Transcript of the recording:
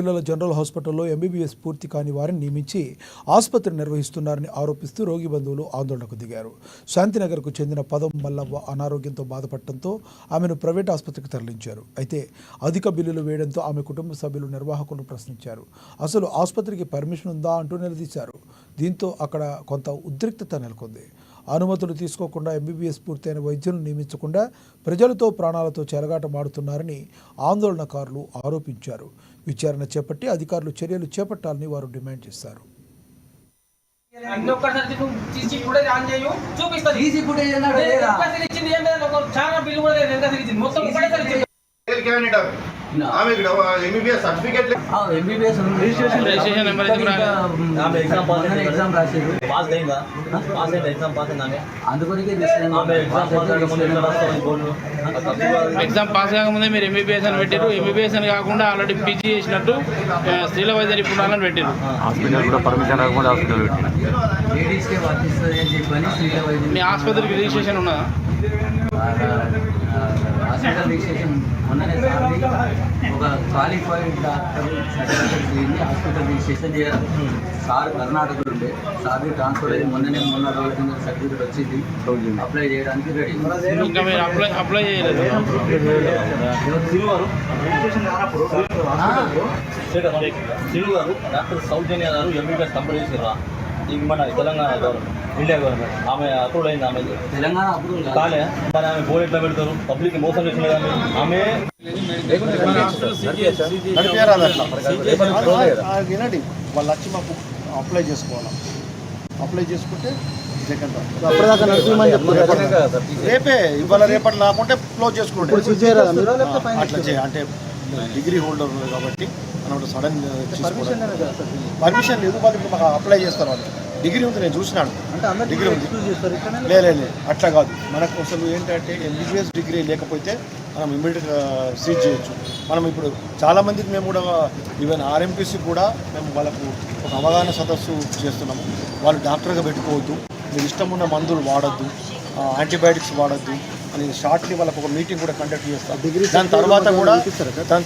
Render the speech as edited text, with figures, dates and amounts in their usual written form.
పిల్లల జనరల్ హాస్పిటల్లో ఎంబీబీఎస్ పూర్తి కాని వారిని నియమించి ఆసుపత్రి నిర్వహిస్తున్నారని ఆరోపిస్తూ రోగి బంధువులు ఆందోళనకు దిగారు. శాంతినగర్కు చెందిన పదం మల్లవ్వ అనారోగ్యంతో బాధపడటంతో ఆమెను ప్రైవేట్ ఆసుపత్రికి తరలించారు. అయితే అధిక బిల్లులు వేయడంతో ఆమె కుటుంబ సభ్యులు నిర్వాహకులను ప్రశ్నించారు. అసలు ఆసుపత్రికి పర్మిషన్ ఉందా అంటూ నిలదీశారు. దీంతో అక్కడ కొంత ఉద్రిక్తత నెలకొంది. అనుమతులు తీసుకోకుండా ఎంబీబీఎస్ పూర్తయిన వైద్యులను నియమించకుండా ప్రజలతో ప్రాణాలతో చెలగాటమాడుతున్నారని ఆందోళనకారులు ఆరోపించారు. విచారణ చేపట్టి అధికారులు చర్యలు చేపట్టాలని వారు డిమాండ్ చేశారు. MBBS certificate MBBS registration number ఆమె ఎగ్జామ్ పాస్ అయింది ఎగ్జామ్ రాసేది పాస్ అయిందా పాస్ అయింది ఎగ్జామ్ పాస్ అయిందా అందుకొరకే ఆమె ఎగ్జామ్ పాస్ కాకముందు ఎట్లా రాస్తామని బోర్డు ఎగ్జామ్ పాస్ కాకముందే మీరు ఎంబీబీఎస్ అని పెట్టారు. ఎంబీబీఎస్ అని కాకుండా ఆల్రెడీ పీజీ చేసినట్టు స్త్రీల వైద్య నిపుణులను పెట్టారు. హాస్పిటల్ కూడా పర్మిషన్ రాకుండా హాస్పిటల్ పెట్టారు. లేడీస్కే వర్తిస్తుంది అని చెప్పని స్త్రీల వైద్య మీ ఆసుపత్రికి రిజిస్ట్రేషన్ ఉన్నదా? హాస్పిటల్ రిజిస్ట్రేషన్ మొన్ననే ఒక qualified doctor certificate hospital registration చేయాలి. సార్ కర్ణాటకలో ఉండే సార్ ట్రాన్స్ఫర్ అయ్యి మొన్న రోజు కింద సర్టిఫికేట్ వచ్చింది. అప్లై చేయడానికి రెడీ. ఇంకా మీరు అప్లై చేయలేదు. శ్రీను గారు డాక్టర్ సౌజన్య గారు ఎంబీబీఎస్ కంపెనీ చేసిరా మన తెలంగాణ గవర్నమెంట్ ఇండియా గవర్నమెంట్ ఆమె అప్రూవ్ అయింది. ఆమె తెలంగాణ అప్రూవ్ కాలే మరి ఆమె బోర్డు ఎట్లా పెడతారు? పబ్లిక్ మోసం చేసిన కదా ఆమె వినండి. వాళ్ళు వచ్చి మాకు అప్లై చేసుకోవాలి. అప్లై చేసుకుంటే రేపే ఇవాళ రేపటి లేకుంటే క్లోజ్ చేసుకుంటే అట్లా అంటే డిగ్రీ హోల్డర్ కాబట్టి మనం సడన్ పర్మిషన్ లేదు. వాళ్ళు ఇప్పుడు మాకు అప్లై చేస్తారు. వాళ్ళు డిగ్రీ ఉంది, నేను చూసినాను డిగ్రీ ఉంది. లేదు అట్లా కాదు. మనకు అసలు ఏంటంటే ఎంబీబీఎస్ డిగ్రీ లేకపోతే మనం ఇమ్మీడియట్గా సీజ్ చేయొచ్చు. మనం ఇప్పుడు చాలామందికి మేము కూడా ఈవెన్ ఆర్ఎంపీసీ కూడా మేము వాళ్ళకు ఒక అవగాహన సదస్సు చేస్తున్నాము. వాళ్ళు డాక్టర్గా పెట్టుకోవద్దు, మీరు ఇష్టం ఉన్న మందులు వాడద్దు, యాంటీబయాటిక్స్ వాడద్దు అని షార్ట్లీ వాళ్ళకు ఒక మీటింగ్ కూడా కండక్ట్ చేస్తాం. దాని తర్వాత కూడా